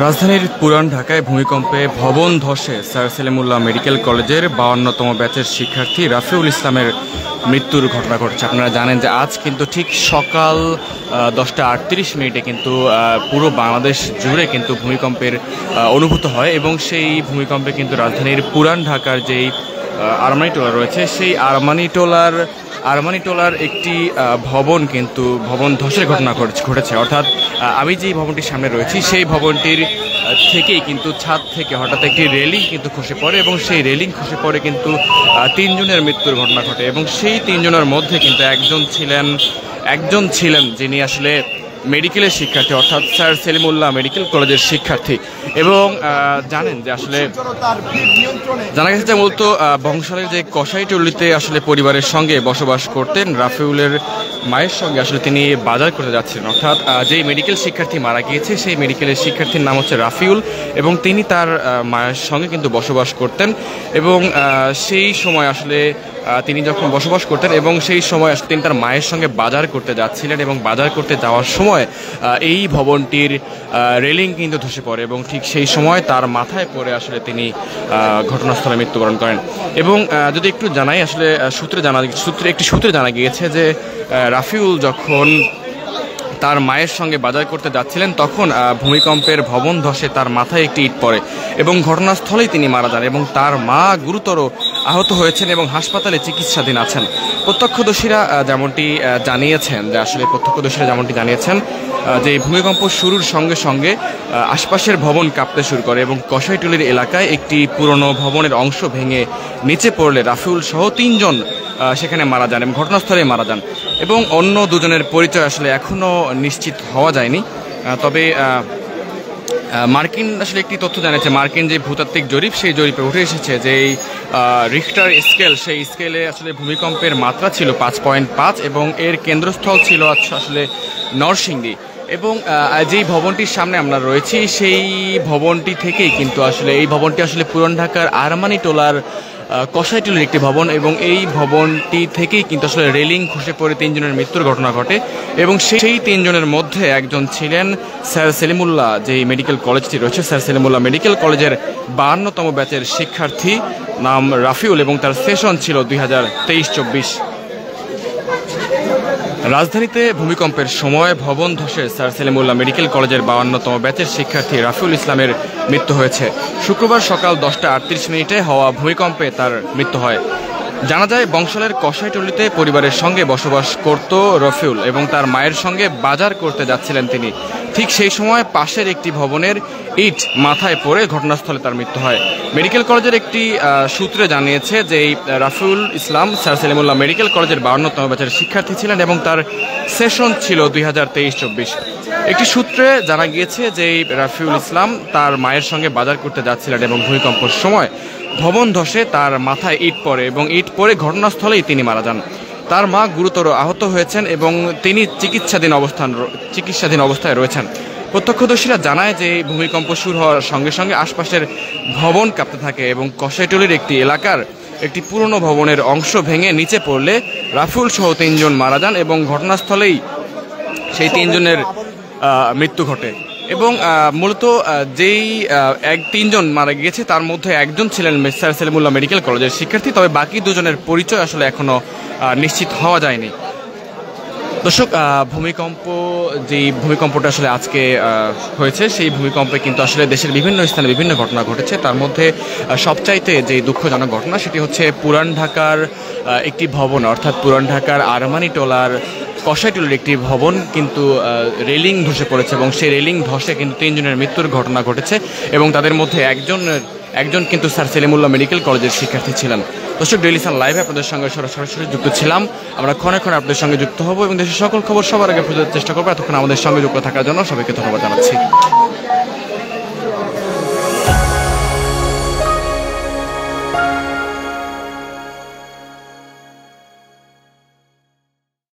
রাজধানীর পুরান ঢাকায় ভূমিকম্পে ভবন ধসে স্যার সলিমুল্লাহ মেডিকেল কলেজের 52তম ব্যাচের শিক্ষার্থী রাফিউল ইসলামের মৃত্যুর ঘটনা ঘটছে। আপনারা জানেন যে আজ কিন্তু ঠিক সকাল 10:38 কিন্তু পুরো বাংলাদেশ জুড়ে কিন্তু ভূমিকম্পের অনুভূত হয় এবং সেই ভূমিকম্পে কিন্তু রাজধানীর পুরান ঢাকার যেই আরমানিটোলা রয়েছে সেই আরমানিটোলার একটি ভবন ধসের ঘটনা ঘটেছে। অর্থাৎ আমি যেই ভবনটির সামনে রয়েছি সেই ভবনটির থেকেই কিন্তু ছাদ থেকে হঠাৎ একটি রেলিং কিন্তু খসে পড়ে এবং সেই রেলিং খসে পড়ে কিন্তু 3 জনের মৃত্যুর ঘটনা ঘটে এবং সেই 3 জনের মধ্যে কিন্তু একজন ছিলেন যিনি আসলে মেডিকেলের শিক্ষার্থী, অর্থাৎ স্যার সলিমুল্লাহ মেডিকেল কলেজের শিক্ষার্থী। এবং জানেন যে আসলে জানা গেছে যে মূলত বংশালের যে কসাইটুলিতে আসলে পরিবারের সঙ্গে বসবাস করতেন রাফিউলের মায়ের সঙ্গে আসলে তিনি বাজার করতে যাচ্ছিলেন। অর্থাৎ যেই মেডিকেল শিক্ষার্থী মারা গিয়েছে সেই মেডিকেলের শিক্ষার্থীর নাম হচ্ছে রাফিউল এবং তিনি তার মায়ের সঙ্গে কিন্তু বসবাস করতেন এবং সেই সময় আসলে তিনি যখন বসবাস করতেন এবং সেই সময় তিনি তার মায়ের সঙ্গে বাজার করতে যাচ্ছিলেন এবং বাজার করতে যাওয়ার সময় এই ভবনটির রেলিং কিন্তু ধসে পড়ে এবং ঠিক সেই সময় তার মাথায় পড়ে আসলে তিনি ঘটনাস্থলে মৃত্যুবরণ করেন। এবং যদি একটু জানাই আসলে সূত্রে জানা গিয়েছে যে রাফিউল যখন তার মায়ের সঙ্গে বাজার করতে যাচ্ছিলেন তখন ভূমিকম্পের ভবন ধসে তার মাথায় একটি ইট পড়ে এবং ঘটনাস্থলেই তিনি মারা যান এবং তার মা গুরুতর আহত হয়েছেন এবং হাসপাতালে চিকিৎসাধীন আছেন। প্রত্যক্ষদর্শীরা যেমনটি জানিয়েছেন যে ভূমিকম্প শুরুর সঙ্গে সঙ্গে আশপাশের ভবন কাঁপতে শুরু করে এবং কসাইটুলির এলাকায় একটি পুরনো ভবনের অংশ ভেঙে নিচে পড়লে রাফিউল সহ 3 জন সেখানে মারা যান এবং ঘটনাস্থলে মারা যান এবং অন্য 2 জনের পরিচয় আসলে এখনও নিশ্চিত হওয়া যায়নি। তবে মার্কিন আসলে একটি তথ্য জানিয়েছে, মার্কিন যে ভূতাত্ত্বিক জরিপ সেই জরিপে উঠে এসেছে যে রিখটার স্কেল সেই স্কেলে আসলে ভূমিকম্পের মাত্রা ছিল 5.5 এবং এর কেন্দ্রস্থল ছিল আসলে নরসিংদী। এবং যেই ভবনটির সামনে আমরা রয়েছি সেই ভবনটি থেকেই কিন্তু আসলে এই ভবনটি আসলে পুরান ঢাকার আরমানিটোলার কসাইটুলির একটি ভবন এবং এই ভবনটি থেকেই কিন্তু আসলে রেলিং খসে পড়ে 3 জনের মৃত্যুর ঘটনা ঘটে এবং সেই 3 জনের মধ্যে একজন ছিলেন স্যার সলিমুল্লাহ যেই মেডিকেল কলেজটি রয়েছে স্যার সলিমুল্লাহ মেডিকেল কলেজের 52তম ব্যাচের শিক্ষার্থী নাম রাফিউল এবং তার সেশন ছিল 2023-24। রাজধানীতে ভূমিকম্পের সময় ভবন ধসে স্যার সলিমুল্লাহ মেডিকেল কলেজের 52তম ব্যাচের শিক্ষার্থী রাফিউল ইসলামের মৃত্যু হয়েছে। শুক্রবার সকাল 10:38 হওয়া ভূমিকম্পে তার মৃত্যু হয়। জানা যায় বংশালের কসাইটুলিতে পরিবারের সঙ্গে বসবাস করত রাফিউল এবং তার মায়ের সঙ্গে বাজার করতে যাচ্ছিলেন তিনি। ঠিক সেই সময় পাশের একটি ভবনের ইট মাথায় পড়ে ঘটনাস্থলে তার মৃত্যু হয়। মেডিকেল কলেজের একটি সূত্রে জানিয়েছে যে রাফিউল ইসলাম স্যার সলিমুল্লাহ মেডিকেল কলেজের 52তম ব্যাচের শিক্ষার্থী ছিলেন এবং তার সেশন ছিল 2023-24। একটি সূত্রে জানা গিয়েছে যে রাফিউল ইসলাম তার মায়ের সঙ্গে বাজার করতে যাচ্ছিলেন এবং ভূমিকম্পের সময় ভবন ধসে তার মাথায় ইট পড়ে এবং ইট পড়ে ঘটনাস্থলেই তিনি মারা যান। তার মা গুরুতর আহত হয়েছেন এবং তিনি চিকিৎসাধীন অবস্থায় রয়েছেন। প্রত্যক্ষদর্শীরা জানায় যে ভূমিকম্প শুরু হওয়ার সঙ্গে সঙ্গে আশপাশের ভবন কাঁপতে থাকে এবং কসাইটুলির একটি এলাকার একটি পুরনো ভবনের অংশ ভেঙে নিচে পড়লে রাফিউল সহ 3 জন মারা যান এবং ঘটনাস্থলেই সেই 3 জনের মৃত্যু ঘটে। এবং মূলত যেই 3 জন মারা গিয়েছে তার মধ্যে একজন ছিলেন স্যার সলিমুল্লাহ মেডিকেল কলেজের শিক্ষার্থী, তবে বাকি 2 জনের পরিচয় আসলে এখনও নিশ্চিত হওয়া যায়নি। দর্শক, ভূমিকম্পটা আসলে আজকে হয়েছে সেই ভূমিকম্পে কিন্তু আসলে দেশের বিভিন্ন স্থানে বিভিন্ন ঘটনা ঘটেছে। তার মধ্যে সবচাইতে যে দুঃখজনক ঘটনা সেটি হচ্ছে পুরান ঢাকার একটি ভবন, অর্থাৎ পুরান ঢাকার আরমানিটোলার কসাইটুলির একটি ভবন কিন্তু রেলিং ধসে পড়েছে এবং সেই রেলিং ধসে কিন্তু 3 জনের মৃত্যুর ঘটনা ঘটেছে এবং তাদের মধ্যে একজন কিন্তু স্যার সলিমুল্লাহ মেডিকেল কলেজের শিক্ষার্থী ছিলেন। দর্শক, ডেইলি সান লাইভে আপনাদের সঙ্গে সরাসরি যুক্ত ছিলাম। আমরা ক্ষণে ক্ষণে আপনাদের সঙ্গে যুক্ত হব এবং দেশের সকল খবর সবার আগে পৌঁছানোর চেষ্টা করবো। এতক্ষণ আমাদের সঙ্গে যুক্ত থাকার জন্য সবাইকে ধন্যবাদ জানাচ্ছি।